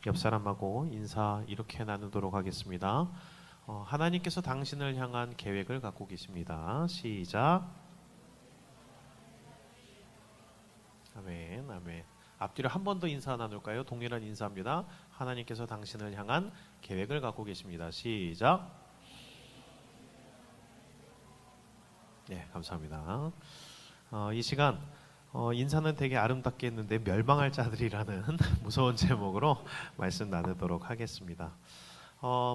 옆 사람하고 인사 이렇게 나누도록 하겠습니다. 하나님께서 당신을 향한 계획을 갖고 계십니다. 시작. 아멘, 아멘. 앞뒤로 한 번 더 인사 나눌까요? 동일한 인사입니다. 하나님께서 당신을 향한 계획을 갖고 계십니다. 시작. 네, 감사합니다. 이 시간 인사는 되게 아름답게 했는데 멸망할 자들이라는 무서운 제목으로 말씀 나누도록 하겠습니다.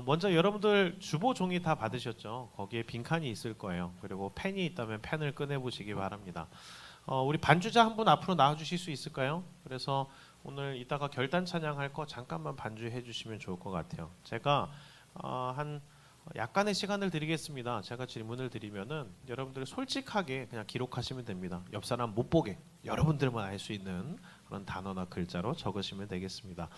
먼저 여러분들 주보 종이 다 받으셨죠? 거기에 빈칸이 있을 거예요. 그리고 펜이 있다면 펜을 꺼내 보시기 바랍니다. 우리 반주자 한 분 앞으로 나와 주실 수 있을까요? 그래서 오늘 이따가 결단 찬양할 거 잠깐만 반주해 주시면 좋을 것 같아요. 제가 한 약간의 시간을 드리겠습니다. 제가 질문을 드리면은 여러분들이 솔직하게 그냥 기록하시면 됩니다. 옆 사람 못 보게 여러분들만 알 수 있는 그런 단어나 글자로 적으시면 되겠습니다.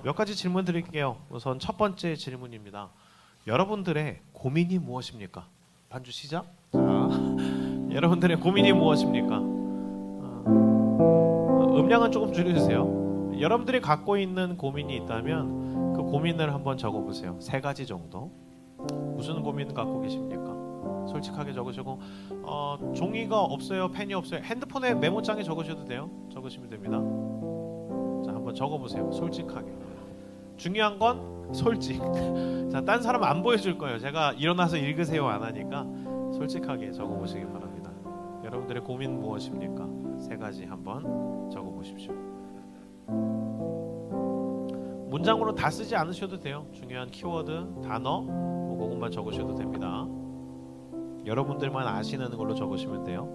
몇 가지 질문 드릴게요. 우선 첫 번째 질문입니다. 여러분들의 고민이 무엇입니까? 반주 시작. 자, 여러분들의 고민이 무엇입니까? 음량은 조금 줄여주세요. 여러분들이 갖고 있는 고민이 있다면 그 고민을 한번 적어보세요. 3가지 정도. 무슨 고민 갖고 계십니까? 솔직하게 적으시고 종이가 없어요? 펜이 없어요? 핸드폰에 메모장에 적으셔도 돼요. 적으시면 됩니다. 자, 한번 적어보세요. 솔직하게. 중요한 건 솔직. 자, 딴 사람 안 보여줄 거예요. 제가 일어나서 읽으세요 안 하니까 솔직하게 적어보시기 바랍니다. 여러분들의 고민 무엇입니까? 3가지 한번 적어보십시오. 문장으로 다 쓰지 않으셔도 돼요. 중요한 키워드, 단어 그것만 적으셔도 됩니다. 여러분들만 아시는 걸로 적으시면 돼요.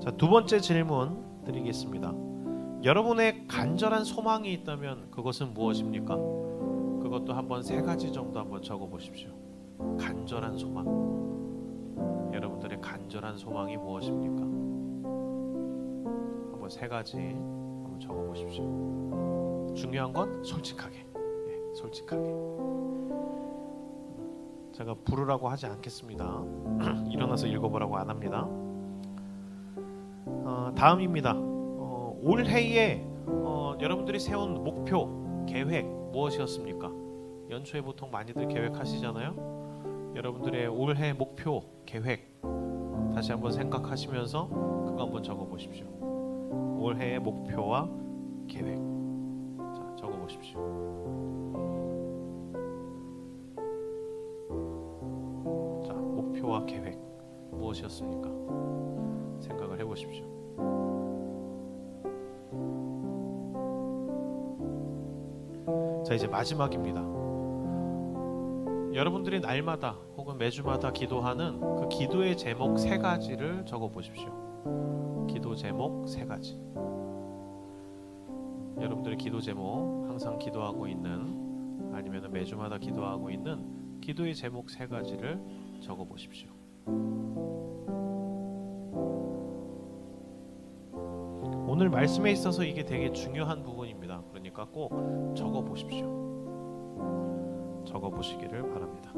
자, 2번째 질문 드리겠습니다. 여러분의 간절한 소망이 있다면 그것은 무엇입니까? 그것도 한번 3가지 정도 한번 적어보십시오. 간절한 소망. 여러분들의 간절한 소망이 무엇입니까? 한번 3가지 한번 적어보십시오. 중요한 건 솔직하게. 네, 솔직하게. 제가 부르라고 하지 않겠습니다. 일어나서 읽어보라고 안 합니다. 다음입니다. 올해에 여러분들이 세운 목표, 계획 무엇이었습니까? 연초에 보통 많이들 계획하시잖아요. 여러분들의 올해 목표, 계획 다시 한번 생각하시면서 그거 한번 적어보십시오. 올해의 목표와 계획. 자, 적어보십시오. 목표와 계획 무엇이었습니까? 생각을 해보십시오. 자, 이제 마지막입니다. 여러분들이 날마다 혹은 매주마다 기도하는 그 기도의 제목 3가지를 적어보십시오. 기도 제목 3가지. 여러분들의 기도 제목, 항상 기도하고 있는, 아니면 매주마다 기도하고 있는 기도의 제목 3가지를 적어보십시오. 오늘 말씀에 있어서 이게 되게 중요한 부분입니다. 그러니까 꼭 적어보십시오. 적어보시기를 바랍니다.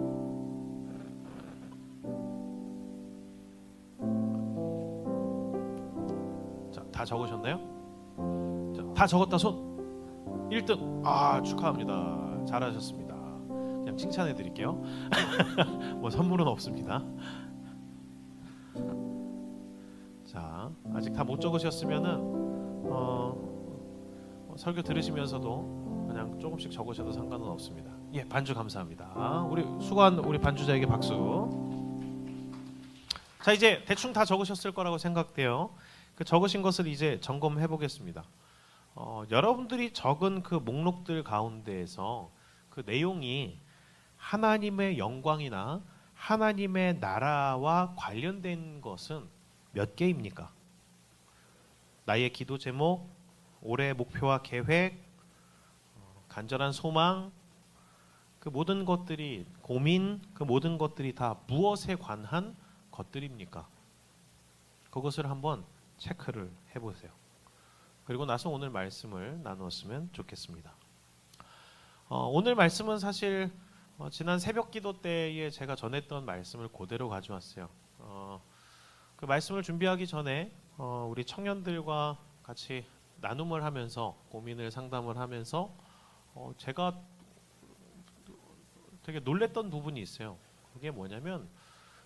자, 다 적으셨나요? 자, 다 적었다 손. 1등. 축하합니다. 잘하셨습니다. 그냥 칭찬해 드릴게요. 뭐 선물은 없습니다. 자, 아직 다 못 적으셨으면은 설교 들으시면서도 그냥 조금씩 적으셔도 상관은 없습니다. 예, 반주 감사합니다. 우리 수고한 우리 반주자에게 박수. 자, 이제 대충 다 적으셨을 거라고 생각돼요. 그 적으신 것을 이제 점검해 보겠습니다. 여러분들이 적은 그 목록들 가운데에서 그 내용이 하나님의 영광이나 하나님의 나라와 관련된 것은 몇 개입니까? 나의 기도 제목, 올해 목표와 계획, 간절한 소망, 그 모든 것들이, 고민, 그 모든 것들이 다 무엇에 관한 것들입니까? 그것을 한번 체크를 해보세요. 그리고 나서 오늘 말씀을 나누었으면 좋겠습니다. 오늘 말씀은 사실 지난 새벽 기도 때에 제가 전했던 말씀을 그대로 가져왔어요. 그 말씀을 준비하기 전에 우리 청년들과 같이 나눔을 하면서 고민을 상담을 하면서 제가 되게 놀랬던 부분이 있어요. 그게 뭐냐면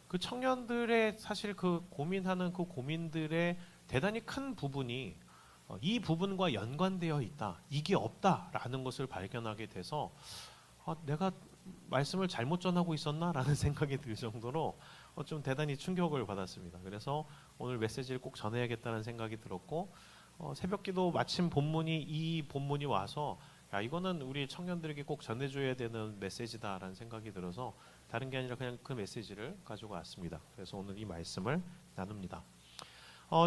그 청년들의 사실 그 고민하는 그 고민들의 대단히 큰 부분이 이 부분과 연관되어 있다. 이게 없다라는 것을 발견하게 돼서 내가 말씀을 잘못 전하고 있었나라는 생각이 들 정도로 좀 대단히 충격을 받았습니다. 그래서 오늘 메시지를 꼭 전해야겠다는 생각이 들었고 새벽기도 마침 이 본문이 와서 야 이거는 우리 청년들에게 꼭 전해줘야 되는 메시지다라는 생각이 들어서 다른 게 아니라 그냥 그 메시지를 가지고 왔습니다. 그래서 오늘 이 말씀을 나눕니다.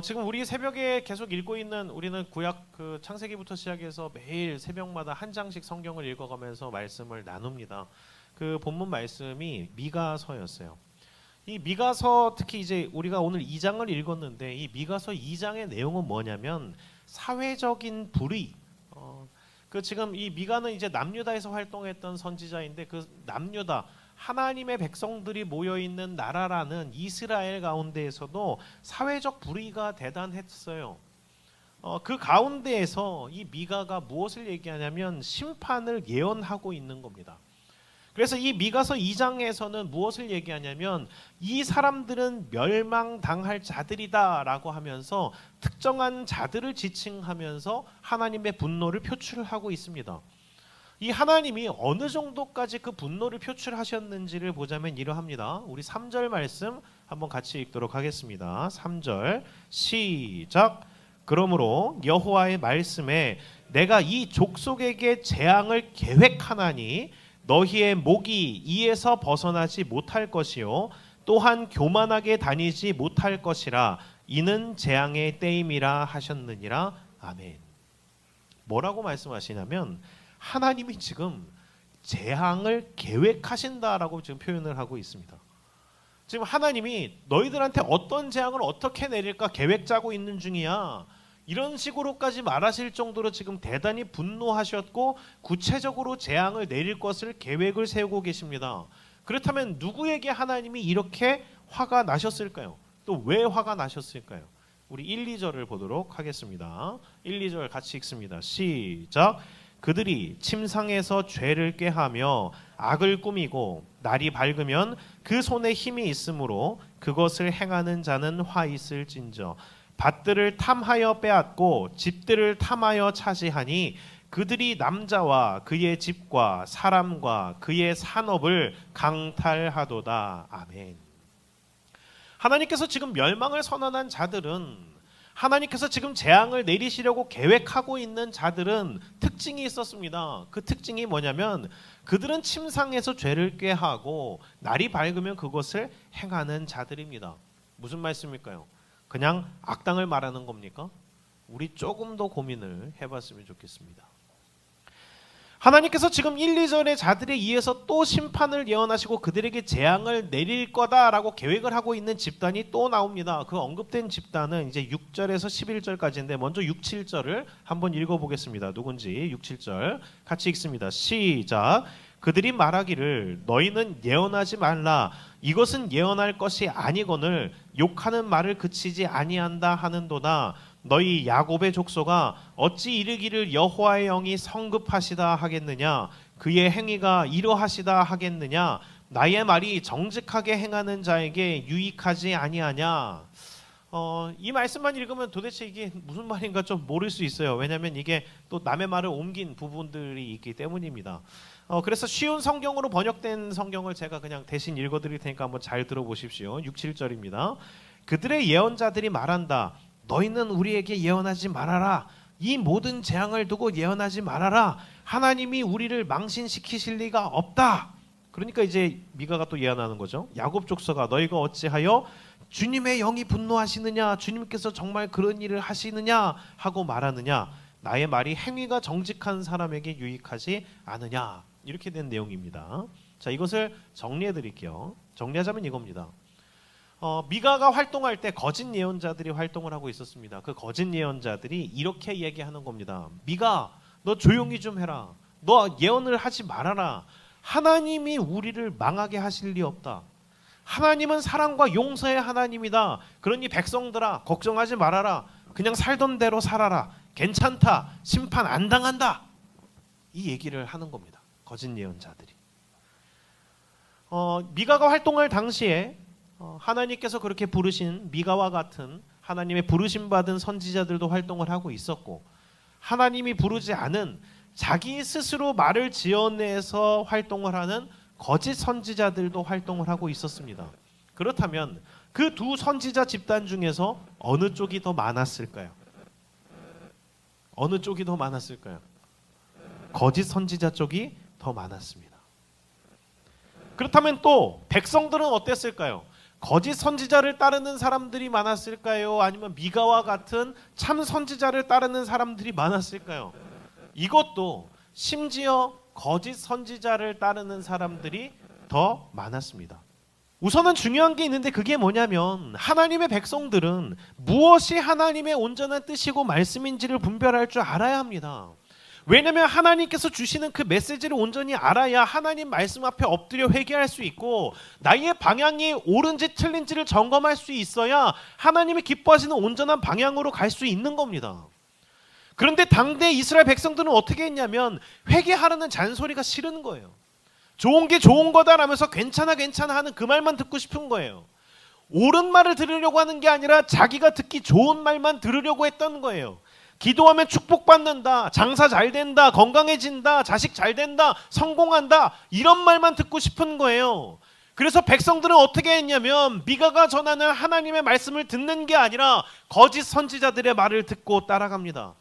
지금 우리 새벽에 계속 읽고 있는 우리는 구약 그 창세기부터 시작해서 매일 새벽마다 한 장씩 성경을 읽어가면서 말씀을 나눕니다. 그 본문 말씀이 미가서였어요. 이 미가서 특히 이제 우리가 오늘 2장을 읽었는데 이 미가서 2장의 내용은 뭐냐면 사회적인 불의. 그 지금 이 미가는 이제 남유다에서 활동했던 선지자인데 그 남유다 하나님의 백성들이 모여 있는 나라라는 이스라엘 가운데에서도 사회적 불의가 대단했어요. 그 가운데에서 이 미가가 무엇을 얘기하냐면 심판을 예언하고 있는 겁니다. 그래서 이 미가서 2장에서는 무엇을 얘기하냐면 이 사람들은 멸망당할 자들이다라고 하면서 특정한 자들을 지칭하면서 하나님의 분노를 표출하고 있습니다. 이 하나님이 어느 정도까지 그 분노를 표출하셨는지를 보자면 이러합니다. 우리 3절 말씀 한번 같이 읽도록 하겠습니다. 3절 시작. 그러므로 여호와의 말씀에 내가 이 족속에게 재앙을 계획하나니 너희의 목이 이에서 벗어나지 못할 것이요 또한 교만하게 다니지 못할 것이라 이는 재앙의 때임이라 하셨느니라. 아멘. 뭐라고 말씀하시냐면 하나님이 지금 재앙을 계획하신다라고 지금 표현을 하고 있습니다. 지금 하나님이 너희들한테 어떤 재앙을 어떻게 내릴까 계획 짜고 있는 중이야. 이런 식으로까지 말하실 정도로 지금 대단히 분노하셨고 구체적으로 재앙을 내릴 것을 계획을 세우고 계십니다. 그렇다면 누구에게 하나님이 이렇게 화가 나셨을까요? 또 왜 화가 나셨을까요? 우리 1, 2절을 보도록 하겠습니다. 1, 2절 같이 읽습니다. 시작. 그들이 침상에서 죄를 꾀하며 악을 꾸미고 날이 밝으면 그 손에 힘이 있으므로 그것을 행하는 자는 화 있을진저 밭들을 탐하여 빼앗고 집들을 탐하여 차지하니 그들이 남자와 그의 집과 사람과 그의 산업을 강탈하도다. 아멘. 하나님께서 지금 멸망을 선언한 자들은 하나님께서 지금 재앙을 내리시려고 계획하고 있는 자들은 특징이 있었습니다. 그 특징이 뭐냐면 그들은 침상에서 죄를 꾀하고 날이 밝으면 그것을 행하는 자들입니다. 무슨 말씀일까요? 그냥 악당을 말하는 겁니까? 우리 조금 더 고민을 해봤으면 좋겠습니다. 하나님께서 지금 1, 2절의 자들에 의해서 또 심판을 예언하시고 그들에게 재앙을 내릴 거다라고 계획을 하고 있는 집단이 또 나옵니다. 그 언급된 집단은 이제 6절에서 11절까지인데 먼저 6, 7절을 한번 읽어보겠습니다. 누군지 6, 7절 같이 읽습니다. 시작. 그들이 말하기를 너희는 예언하지 말라. 이것은 예언할 것이 아니거늘 욕하는 말을 그치지 아니한다 하는도다. 너희 야곱의 족속아 어찌 이르기를 여호와의 영이 성급하시다 하겠느냐 그의 행위가 이러하시다 하겠느냐 나의 말이 정직하게 행하는 자에게 유익하지 아니하냐. 이 말씀만 읽으면 도대체 이게 무슨 말인가 좀 모를 수 있어요. 왜냐하면 이게 또 남의 말을 옮긴 부분들이 있기 때문입니다. 그래서 쉬운 성경으로 번역된 성경을 제가 그냥 대신 읽어드릴 테니까 한번 잘 들어보십시오. 6, 7절입니다. 그들의 예언자들이 말한다. 너희는 우리에게 예언하지 말아라. 이 모든 재앙을 두고 예언하지 말아라. 하나님이 우리를 망신시키실 리가 없다. 그러니까 이제 미가가 또 예언하는 거죠. 야곱 족속아 너희가 어찌하여 주님의 영이 분노하시느냐 주님께서 정말 그런 일을 하시느냐 하고 말하느냐 나의 말이 행위가 정직한 사람에게 유익하지 않으냐. 이렇게 된 내용입니다. 자, 이것을 정리해 드릴게요. 정리하자면 이겁니다. 미가가 활동할 때 거짓 예언자들이 활동을 하고 있었습니다. 그 거짓 예언자들이 이렇게 얘기하는 겁니다. 미가 너 조용히 좀 해라. 너 예언을 하지 말아라. 하나님이 우리를 망하게 하실 리 없다. 하나님은 사랑과 용서의 하나님이다. 그러니 백성들아 걱정하지 말아라. 그냥 살던 대로 살아라. 괜찮다. 심판 안 당한다. 이 얘기를 하는 겁니다. 거짓 예언자들이. 미가가 활동할 당시에 하나님께서 그렇게 부르신 미가와 같은 하나님의 부르심 받은 선지자들도 활동을 하고 있었고, 하나님이 부르지 않은 자기 스스로 말을 지어내서 활동을 하는 거짓 선지자들도 활동을 하고 있었습니다. 그렇다면 그 두 선지자 집단 중에서 어느 쪽이 더 많았을까요? 어느 쪽이 더 많았을까요? 거짓 선지자 쪽이 더 많았습니다. 그렇다면 또 백성들은 어땠을까요? 거짓 선지자를 따르는 사람들이 많았을까요? 아니면 미가와 같은 참 선지자를 따르는 사람들이 많았을까요? 이것도 심지어 거짓 선지자를 따르는 사람들이 더 많았습니다. 우선은 중요한 게 있는데, 그게 뭐냐면 하나님의 백성들은 무엇이 하나님의 온전한 뜻이고 말씀인지를 분별할 줄 알아야 합니다. 왜냐하면 하나님께서 주시는 그 메시지를 온전히 알아야 하나님 말씀 앞에 엎드려 회개할 수 있고, 나의 방향이 옳은지 틀린지를 점검할 수 있어야 하나님이 기뻐하시는 온전한 방향으로 갈 수 있는 겁니다. 그런데 당대 이스라엘 백성들은 어떻게 했냐면 회개하라는 잔소리가 싫은 거예요. 좋은 게 좋은 거다라면서 괜찮아 하는 그 말만 듣고 싶은 거예요. 옳은 말을 들으려고 하는 게 아니라 자기가 듣기 좋은 말만 들으려고 했던 거예요. 기도하면 축복받는다, 장사 잘 된다, 건강해진다, 자식 잘 된다, 성공한다, 이런 말만 듣고 싶은 거예요. 그래서 백성들은 어떻게 했냐면 미가가 전하는 하나님의 말씀을 듣는 게 아니라 거짓 선지자들의 말을 듣고 따라갑니다.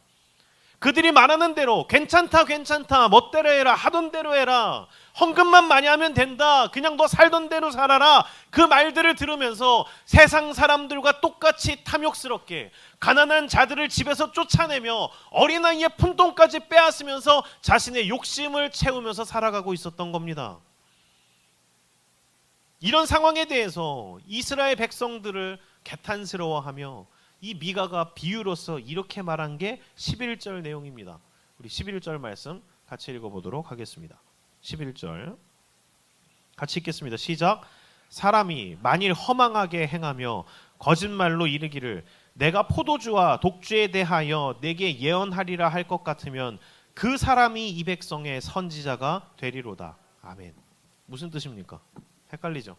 그들이 말하는 대로 괜찮다, 멋대로 해라, 하던 대로 해라, 헌금만 많이 하면 된다, 그냥 너 살던 대로 살아라, 그 말들을 들으면서 세상 사람들과 똑같이 탐욕스럽게 가난한 자들을 집에서 쫓아내며 어린아이의 푼돈까지 빼앗으면서 자신의 욕심을 채우면서 살아가고 있었던 겁니다. 이런 상황에 대해서 이스라엘 백성들을 개탄스러워하며 이 미가가 비유로서 이렇게 말한 게 11절 내용입니다. 우리 11절 말씀 같이 읽어보도록 하겠습니다. 11절 같이 읽겠습니다. 시작. 사람이 만일 허망하게 행하며 거짓말로 이르기를 내가 포도주와 독주에 대하여 내게 예언하리라 할 것 같으면 그 사람이 이 백성의 선지자가 되리로다. 아멘. 무슨 뜻입니까? 헷갈리죠?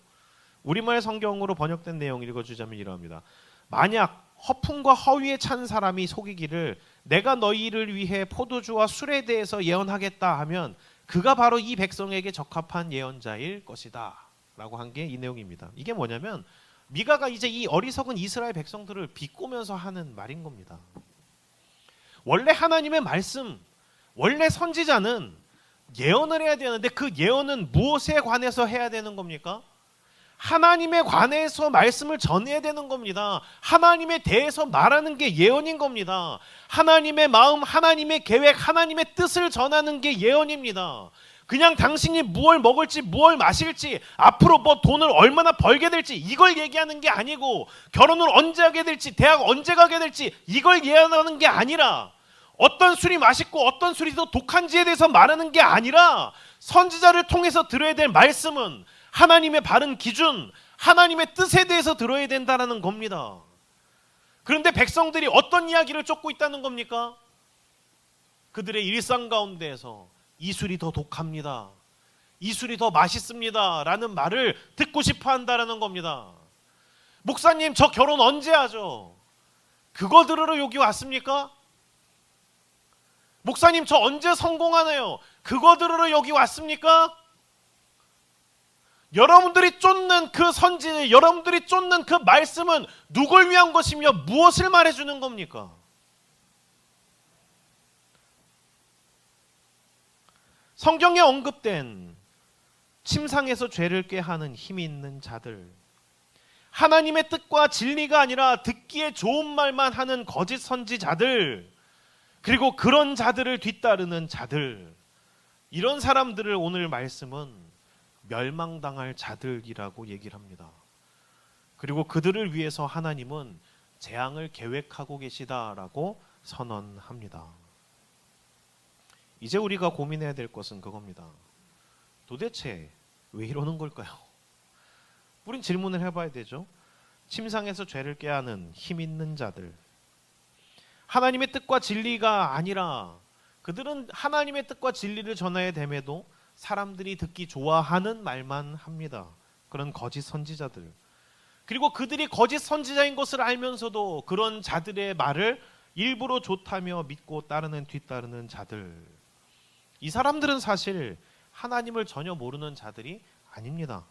우리말 성경으로 번역된 내용 읽어주자면 이러합니다. 만약 허풍과 허위에 찬 사람이 속이기를 내가 너희를 위해 포도주와 술에 대해서 예언하겠다 하면 그가 바로 이 백성에게 적합한 예언자일 것이다 라고 한 게 이 내용입니다. 이게 뭐냐면 미가가 이제 이 어리석은 이스라엘 백성들을 비꼬면서 하는 말인 겁니다. 원래 하나님의 말씀, 원래 선지자는 예언을 해야 되는데 그 예언은 무엇에 관해서 해야 되는 겁니까? 하나님에 관해서 말씀을 전해야 되는 겁니다. 하나님에 대해서 말하는 게 예언인 겁니다. 하나님의 마음, 하나님의 계획, 하나님의 뜻을 전하는 게 예언입니다. 그냥 당신이 무엇을 먹을지 무엇을 마실지 앞으로 뭐 돈을 얼마나 벌게 될지 이걸 얘기하는 게 아니고, 결혼을 언제 하게 될지 대학 언제 가게 될지 이걸 예언하는 게 아니라, 어떤 술이 맛있고 어떤 술이 더 독한지에 대해서 말하는 게 아니라, 선지자를 통해서 들어야 될 말씀은 하나님의 바른 기준, 하나님의 뜻에 대해서 들어야 된다는 겁니다. 그런데 백성들이 어떤 이야기를 쫓고 있다는 겁니까? 그들의 일상 가운데에서 이 술이 더 독합니다, 이 술이 더 맛있습니다 라는 말을 듣고 싶어 한다는 겁니다. 목사님 저 결혼 언제 하죠? 그거 들으러 여기 왔습니까? 목사님 저 언제 성공하나요? 그거 들으러 여기 왔습니까? 여러분들이 쫓는 그 선지, 여러분들이 쫓는 그 말씀은 누굴 위한 것이며 무엇을 말해주는 겁니까? 성경에 언급된 침상에서 죄를 꾀하는 힘이 있는 자들, 하나님의 뜻과 진리가 아니라 듣기에 좋은 말만 하는 거짓 선지자들, 그리고 그런 자들을 뒤따르는 자들, 이런 사람들을 오늘 말씀은 멸망당할 자들이라고 얘기를 합니다. 그리고 그들을 위해서 하나님은 재앙을 계획하고 계시다라고 선언합니다. 이제 우리가 고민해야 될 것은 그겁니다. 도대체 왜 이러는 걸까요? 우린 질문을 해봐야 되죠. 침상에서 죄를 꾀하는 힘 있는 자들, 하나님의 뜻과 진리가 아니라 그들은 하나님의 뜻과 진리를 전해야 됨에도 사람들이 듣기 좋아하는 말만 합니다. 그런 거짓 선지자들. 그리고 그들이 거짓 선지자인 것을 알면서도 그런 자들의 말을 일부러 좋다며 믿고 뒤따르는 자들. 이 사람들은 사실 하나님을 전혀 모르는 자들이 아닙니다.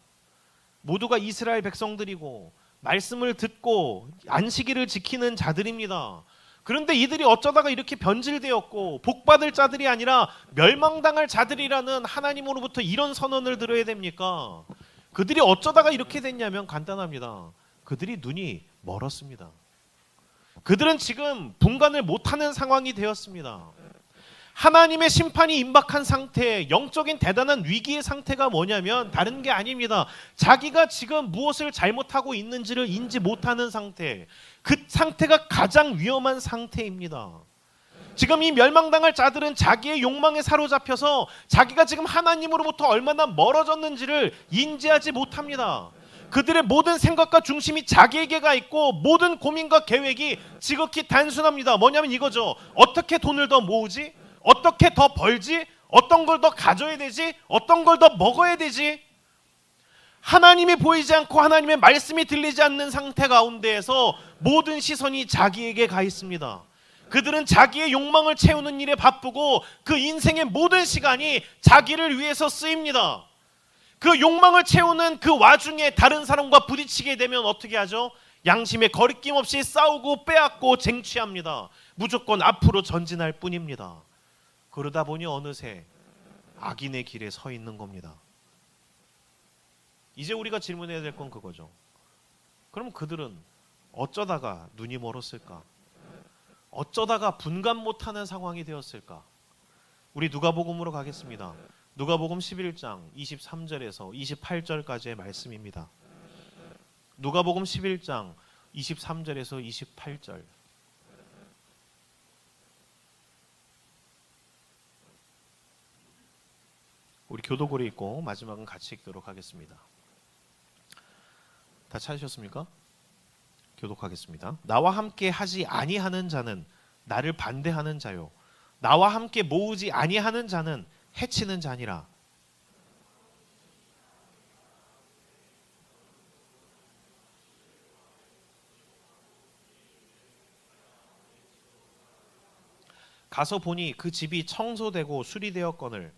모두가 이스라엘 백성들이고 말씀을 듣고 안식일을 지키는 자들입니다. 그런데 이들이 어쩌다가 이렇게 변질되었고 복받을 자들이 아니라 멸망당할 자들이라는 하나님으로부터 이런 선언을 들어야 됩니까? 그들이 어쩌다가 이렇게 됐냐면 간단합니다. 그들이 눈이 멀었습니다. 그들은 지금 분간을 못하는 상황이 되었습니다. 하나님의 심판이 임박한 상태, 영적인 대단한 위기의 상태가 뭐냐면 다른 게 아닙니다. 자기가 지금 무엇을 잘못하고 있는지를 인지 못하는 상태, 그 상태가 가장 위험한 상태입니다. 지금 이 멸망당할 자들은 자기의 욕망에 사로잡혀서 자기가 지금 하나님으로부터 얼마나 멀어졌는지를 인지하지 못합니다. 그들의 모든 생각과 중심이 자기에게 가 있고 모든 고민과 계획이 지극히 단순합니다. 뭐냐면 이거죠. 어떻게 돈을 더 모으지? 어떻게 더 벌지? 어떤 걸 더 가져야 되지? 어떤 걸 더 먹어야 되지? 하나님이 보이지 않고 하나님의 말씀이 들리지 않는 상태 가운데에서 모든 시선이 자기에게 가 있습니다. 그들은 자기의 욕망을 채우는 일에 바쁘고 그 인생의 모든 시간이 자기를 위해서 쓰입니다. 그 욕망을 채우는 그 와중에 다른 사람과 부딪히게 되면 어떻게 하죠? 양심에 거리낌 없이 싸우고 빼앗고 쟁취합니다. 무조건 앞으로 전진할 뿐입니다. 그러다 보니 어느새 악인의 길에 서 있는 겁니다. 이제 우리가 질문해야 될 건 그거죠. 그럼 그들은 어쩌다가 눈이 멀었을까? 어쩌다가 분간 못하는 상황이 되었을까? 우리 누가복음으로 가겠습니다. 누가복음 11장 23절에서 28절까지의 말씀입니다. 누가복음 11장 23절에서 28절. 우리 교도고리 읽고 마지막은 같이 읽도록 하겠습니다. 다 찾으셨습니까? 교독하겠습니다. 나와 함께 하지 아니하는 자는 나를 반대하는 자요, 나와 함께 모으지 아니하는 자는 해치는 자니라. 가서 보니 그 집이 청소되고 수리되었거늘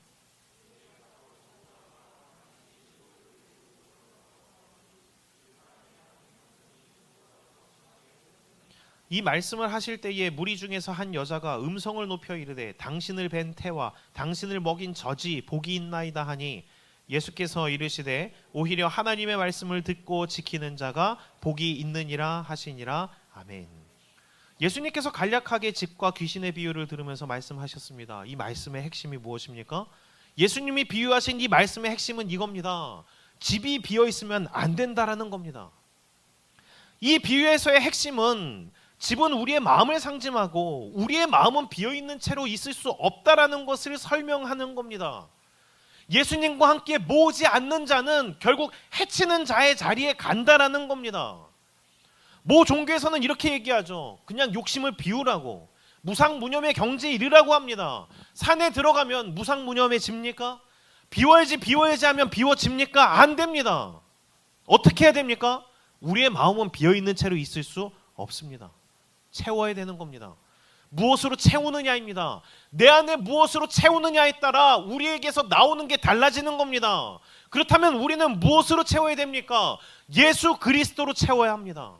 이 말씀을 하실 때에 무리 중에서 한 여자가 음성을 높여 이르되 당신을 뵌 태와 당신을 먹인 젖이 복이 있나이다 하니 예수께서 이르시되 오히려 하나님의 말씀을 듣고 지키는 자가 복이 있느니라 하시니라. 아멘. 예수님께서 간략하게 집과 귀신의 비유를 들으면서 말씀하셨습니다. 이 말씀의 핵심이 무엇입니까? 예수님이 비유하신 이 말씀의 핵심은 이겁니다. 집이 비어 있으면 안 된다라는 겁니다. 이 비유에서의 핵심은 집은 우리의 마음을 상징하고 우리의 마음은 비어있는 채로 있을 수 없다라는 것을 설명하는 겁니다. 예수님과 함께 모으지 않는 자는 결국 해치는 자의 자리에 간다라는 겁니다. 모 종교에서는 이렇게 얘기하죠. 그냥 욕심을 비우라고, 무상무념의 경지에 이르라고 합니다. 산에 들어가면 무상무념해집니까? 비워야지 하면 비워집니까? 안 됩니다. 어떻게 해야 됩니까? 우리의 마음은 비어있는 채로 있을 수 없습니다. 채워야 되는 겁니다. 무엇으로 채우느냐입니다. 내 안에 무엇으로 채우느냐에 따라 우리에게서 나오는 게 달라지는 겁니다. 그렇다면 우리는 무엇으로 채워야 됩니까? 예수 그리스도로 채워야 합니다.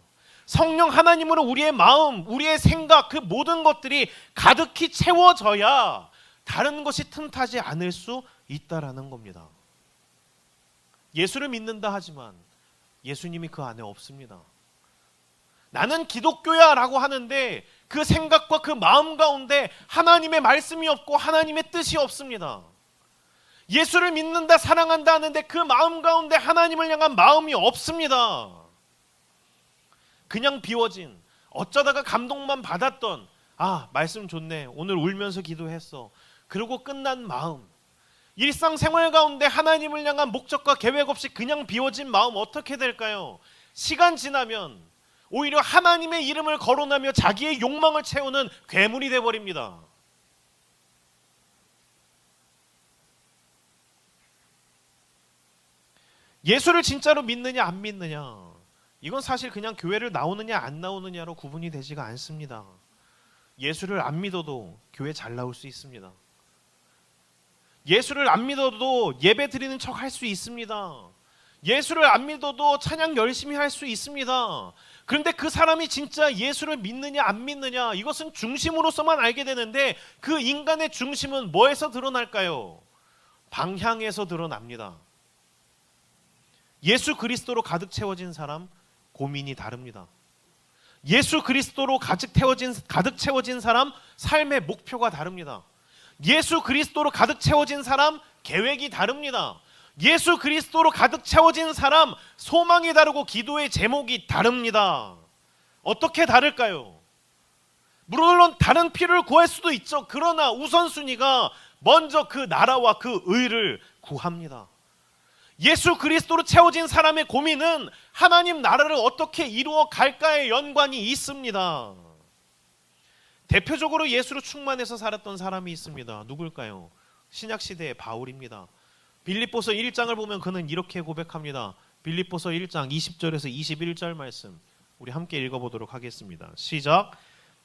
성령 하나님으로 우리의 마음, 우리의 생각, 그 모든 것들이 가득히 채워져야 다른 것이 틈타지 않을 수 있다라는 겁니다. 예수를 믿는다 하지만 예수님이 그 안에 없습니다. 나는 기독교야 라고 하는데 그 생각과 그 마음 가운데 하나님의 말씀이 없고 하나님의 뜻이 없습니다. 예수를 믿는다, 사랑한다 하는데 그 마음 가운데 하나님을 향한 마음이 없습니다. 그냥 비워진, 어쩌다가 감동만 받았던, 말씀 좋네, 오늘 울면서 기도했어, 그러고 끝난 마음, 일상생활 가운데 하나님을 향한 목적과 계획 없이 그냥 비워진 마음 어떻게 될까요? 시간 지나면 오히려 하나님의 이름을 거론하며 자기의 욕망을 채우는 괴물이 되어버립니다. 예수를 진짜로 믿느냐 안 믿느냐, 이건 사실 그냥 교회를 나오느냐 안 나오느냐로 구분이 되지가 않습니다. 예수를 안 믿어도 교회 잘 나올 수 있습니다. 예수를 안 믿어도 예배 드리는 척 할 수 있습니다. 예수를 안 믿어도 찬양 열심히 할 수 있습니다. 그런데 그 사람이 진짜 예수를 믿느냐 안 믿느냐, 이것은 중심으로서만 알게 되는데 그 인간의 중심은 뭐에서 드러날까요? 방향에서 드러납니다. 예수 그리스도로 가득 채워진 사람 고민이 다릅니다. 예수 그리스도로 가득 채워진 사람 삶의 목표가 다릅니다. 예수 그리스도로 가득 채워진 사람 계획이 다릅니다. 예수 그리스도로 가득 채워진 사람 소망이 다르고 기도의 제목이 다릅니다. 어떻게 다를까요? 물론 다른 필요를 구할 수도 있죠. 그러나 우선순위가 먼저 그 나라와 그 의를 구합니다. 예수 그리스도로 채워진 사람의 고민은 하나님 나라를 어떻게 이루어 갈까에 연관이 있습니다. 대표적으로 예수로 충만해서 살았던 사람이 있습니다. 누굴까요? 신약시대의 바울입니다. 빌립보서 1장을 보면 그는 이렇게 고백합니다. 빌립보서 1장 20절에서 21절 말씀 우리 함께 읽어보도록 하겠습니다. 시작.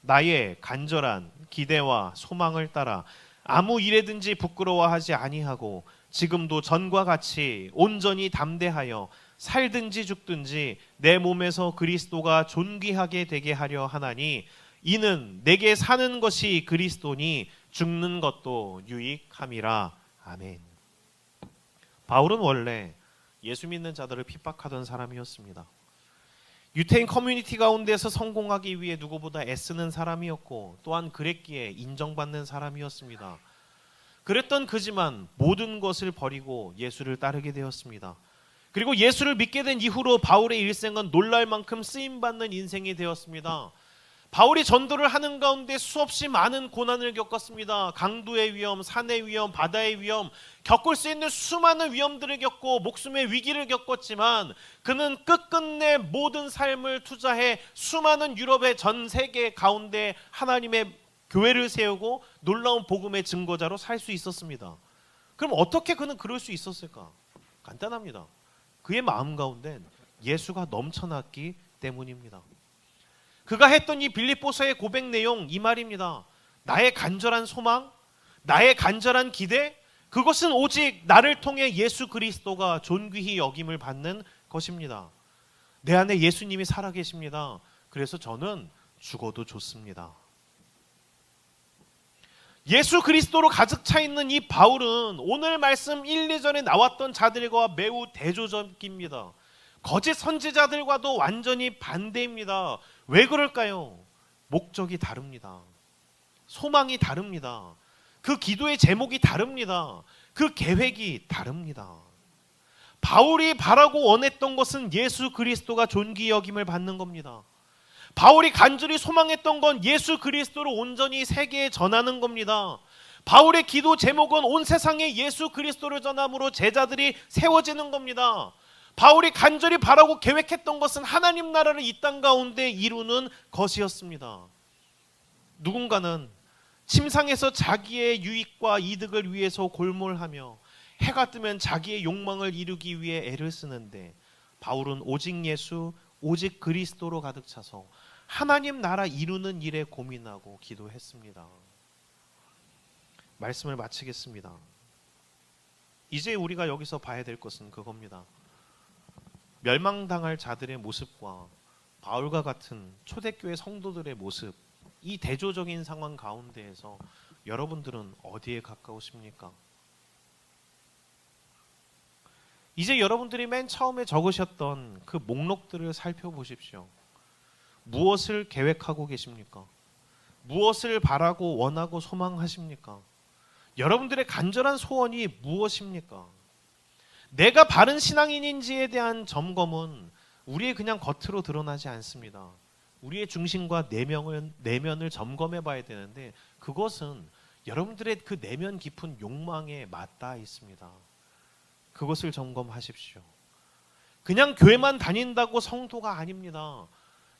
나의 간절한 기대와 소망을 따라 아무 일에든지 부끄러워하지 아니하고 지금도 전과 같이 온전히 담대하여 살든지 죽든지 내 몸에서 그리스도가 존귀하게 되게 하려 하나니 이는 내게 사는 것이 그리스도니 죽는 것도 유익함이라. 아멘. 바울은 원래 예수 믿는 자들을 핍박하던 사람이었습니다. 유태인 커뮤니티 가운데서 성공하기 위해 누구보다 애쓰는 사람이었고 또한 그랬기에 인정받는 사람이었습니다. 그랬던 그지만 모든 것을 버리고 예수를 따르게 되었습니다. 그리고 예수를 믿게 된 이후로 바울의 일생은 놀랄 만큼 쓰임받는 인생이 되었습니다. 바울이 전도를 하는 가운데 수없이 많은 고난을 겪었습니다. 강도의 위험, 산의 위험, 바다의 위험, 겪을 수 있는 수많은 위험들을 겪고 목숨의 위기를 겪었지만 그는 끝끝내 모든 삶을 투자해 수많은 유럽의 전 세계 가운데 하나님의 교회를 세우고 놀라운 복음의 증거자로 살 수 있었습니다. 그럼 어떻게 그는 그럴 수 있었을까? 간단합니다. 그의 마음 가운데 예수가 넘쳐났기 때문입니다. 그가 했던 이 빌립보서의 고백 내용 이 말입니다. 나의 간절한 소망, 나의 간절한 기대, 그것은 오직 나를 통해 예수 그리스도가 존귀히 여김을 받는 것입니다. 내 안에 예수님이 살아계십니다. 그래서 저는 죽어도 좋습니다. 예수 그리스도로 가득 차 있는 이 바울은 오늘 말씀 1, 2절에 나왔던 자들과 매우 대조적입니다. 거짓 선지자들과도 완전히 반대입니다. 왜 그럴까요? 목적이 다릅니다. 소망이 다릅니다. 그 기도의 제목이 다릅니다. 그 계획이 다릅니다. 바울이 바라고 원했던 것은 예수 그리스도가 존귀 여김을 받는 겁니다. 바울이 간절히 소망했던 건 예수 그리스도를 온전히 세계에 전하는 겁니다. 바울의 기도 제목은 온 세상에 예수 그리스도를 전함으로 제자들이 세워지는 겁니다. 바울이 간절히 바라고 계획했던 것은 하나님 나라를 이 땅 가운데 이루는 것이었습니다. 누군가는 침상에서 자기의 유익과 이득을 위해서 골몰하며 해가 뜨면 자기의 욕망을 이루기 위해 애를 쓰는데 바울은 오직 예수, 오직 그리스도로 가득 차서 하나님 나라 이루는 일에 고민하고 기도했습니다. 말씀을 마치겠습니다. 이제 우리가 여기서 봐야 될 것은 그겁니다. 멸망당할 자들의 모습과 바울과 같은 초대교회 성도들의 모습, 이 대조적인 상황 가운데에서 여러분들은 어디에 가까우십니까? 이제 여러분들이 맨 처음에 적으셨던 그 목록들을 살펴보십시오. 무엇을 계획하고 계십니까? 무엇을 바라고 원하고 소망하십니까? 여러분들의 간절한 소원이 무엇입니까? 내가 바른 신앙인인지에 대한 점검은 우리의 그냥 겉으로 드러나지 않습니다. 우리의 중심과 내면을 점검해 봐야 되는데 그것은 여러분들의 그 내면 깊은 욕망에 맞닿아 있습니다. 그것을 점검하십시오. 그냥 교회만 다닌다고 성도가 아닙니다.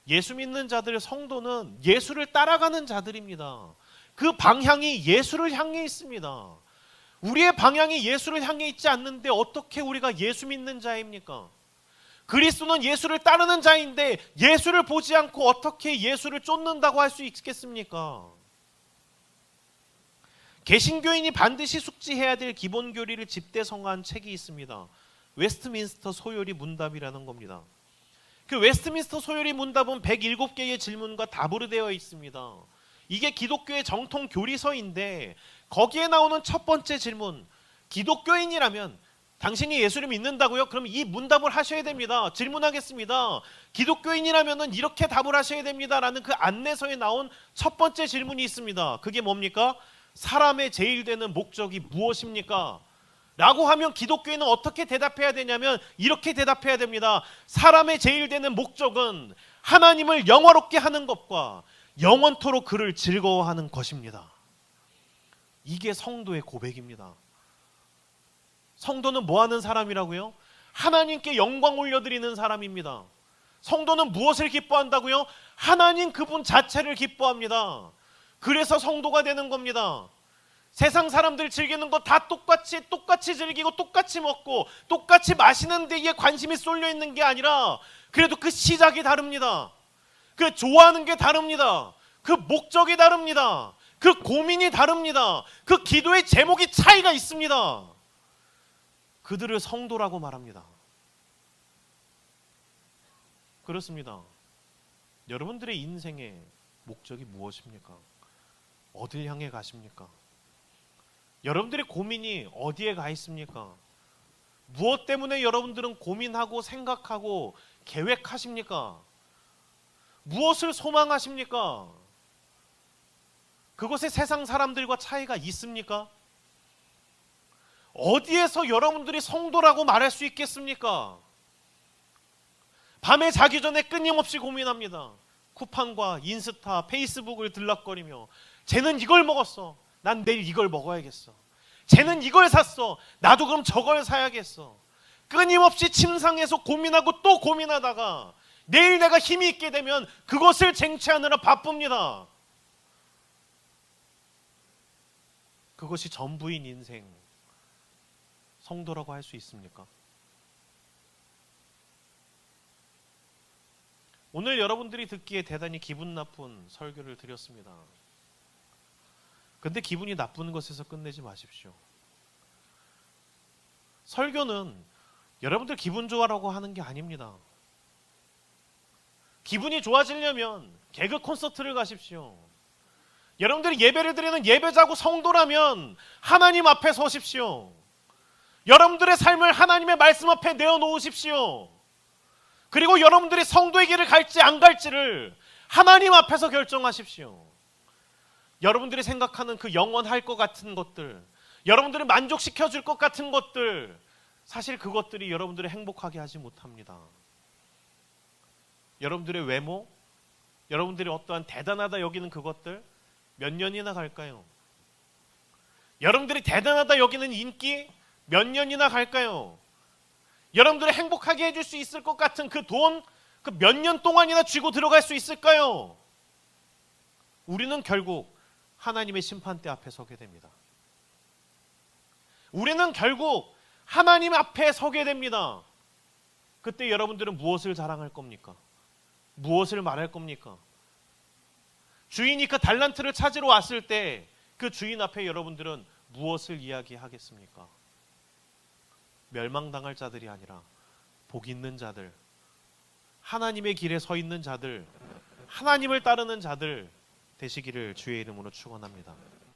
예수 믿는 자들, 성도는 예수를 따라가는 자들입니다. 그 방향이 예수를 향해 있습니다. 우리의 방향이 예수를 향해 있지 않는데 어떻게 우리가 예수 믿는 자입니까? 그리스도는 예수를 따르는 자인데 예수를 보지 않고 어떻게 예수를 쫓는다고 할 수 있겠습니까? 개신교인이 반드시 숙지해야 될 기본 교리를 집대성한 책이 있습니다. 웨스트민스터 소요리 문답이라는 겁니다. 그 웨스트민스터 소요리 문답은 107개의 질문과 답으로 되어 있습니다. 이게 기독교의 정통 교리서인데 거기에 나오는 첫 번째 질문, 기독교인이라면 당신이 예수를 믿는다고요? 그럼 이 문답을 하셔야 됩니다. 질문하겠습니다. 기독교인이라면 이렇게 답을 하셔야 됩니다. 라는 그 안내서에 나온 첫 번째 질문이 있습니다. 그게 뭡니까? 사람의 제일 되는 목적이 무엇입니까? 라고 하면 기독교인은 어떻게 대답해야 되냐면 이렇게 대답해야 됩니다. 사람의 제일 되는 목적은 하나님을 영화롭게 하는 것과 영원토록 그를 즐거워하는 것입니다. 이게 성도의 고백입니다. 성도는 뭐 하는 사람이라고요? 하나님께 영광 올려드리는 사람입니다. 성도는 무엇을 기뻐한다고요? 하나님 그분 자체를 기뻐합니다. 그래서 성도가 되는 겁니다. 세상 사람들 즐기는 거 다 똑같이 즐기고 똑같이 먹고 똑같이 마시는 데에 관심이 쏠려 있는 게 아니라 그래도 그 시작이 다릅니다. 그 좋아하는 게 다릅니다. 그 목적이 다릅니다. 그 고민이 다릅니다. 그 기도의 제목이 차이가 있습니다. 그들을 성도라고 말합니다. 그렇습니다. 여러분들의 인생의 목적이 무엇입니까? 어딜 향해 가십니까? 여러분들의 고민이 어디에 가 있습니까? 무엇 때문에 여러분들은 고민하고 생각하고 계획하십니까? 무엇을 소망하십니까? 그것에 세상 사람들과 차이가 있습니까? 어디에서 여러분들이 성도라고 말할 수 있겠습니까? 밤에 자기 전에 끊임없이 고민합니다. 쿠팡과 인스타, 페이스북을 들락거리며 쟤는 이걸 먹었어. 난 내일 이걸 먹어야겠어. 쟤는 이걸 샀어. 나도 그럼 저걸 사야겠어. 끊임없이 침상에서 고민하고 또 고민하다가 내일 내가 힘이 있게 되면 그것을 쟁취하느라 바쁩니다. 그것이 전부인 인생, 성도라고 할 수 있습니까? 오늘 여러분들이 듣기에 대단히 기분 나쁜 설교를 드렸습니다. 근데 기분이 나쁜 것에서 끝내지 마십시오. 설교는 여러분들 기분 좋아라고 하는 게 아닙니다. 기분이 좋아지려면 개그 콘서트를 가십시오. 여러분들이 예배를 드리는 예배자고 성도라면 하나님 앞에 서십시오. 여러분들의 삶을 하나님의 말씀 앞에 내어놓으십시오. 그리고 여러분들이 성도의 길을 갈지 안 갈지를 하나님 앞에서 결정하십시오. 여러분들이 생각하는 그 영원할 것 같은 것들, 여러분들을 만족시켜 줄 것 같은 것들, 사실 그것들이 여러분들을 행복하게 하지 못합니다. 여러분들의 외모, 여러분들이 어떠한 대단하다 여기는 그것들 몇 년이나 갈까요? 여러분들이 대단하다 여기는 인기 몇 년이나 갈까요? 여러분들을 행복하게 해줄 수 있을 것 같은 그 돈, 그 몇 년 동안이나 쥐고 들어갈 수 있을까요? 우리는 결국 하나님의 심판대 앞에 서게 됩니다. 우리는 결국 하나님 앞에 서게 됩니다. 그때 여러분들은 무엇을 자랑할 겁니까? 무엇을 말할 겁니까? 주인이 그 달란트를 찾으러 왔을 때 그 주인 앞에 여러분들은 무엇을 이야기하겠습니까? 멸망당할 자들이 아니라 복 있는 자들, 하나님의 길에 서 있는 자들, 하나님을 따르는 자들 되시기를 주의 이름으로 축원합니다.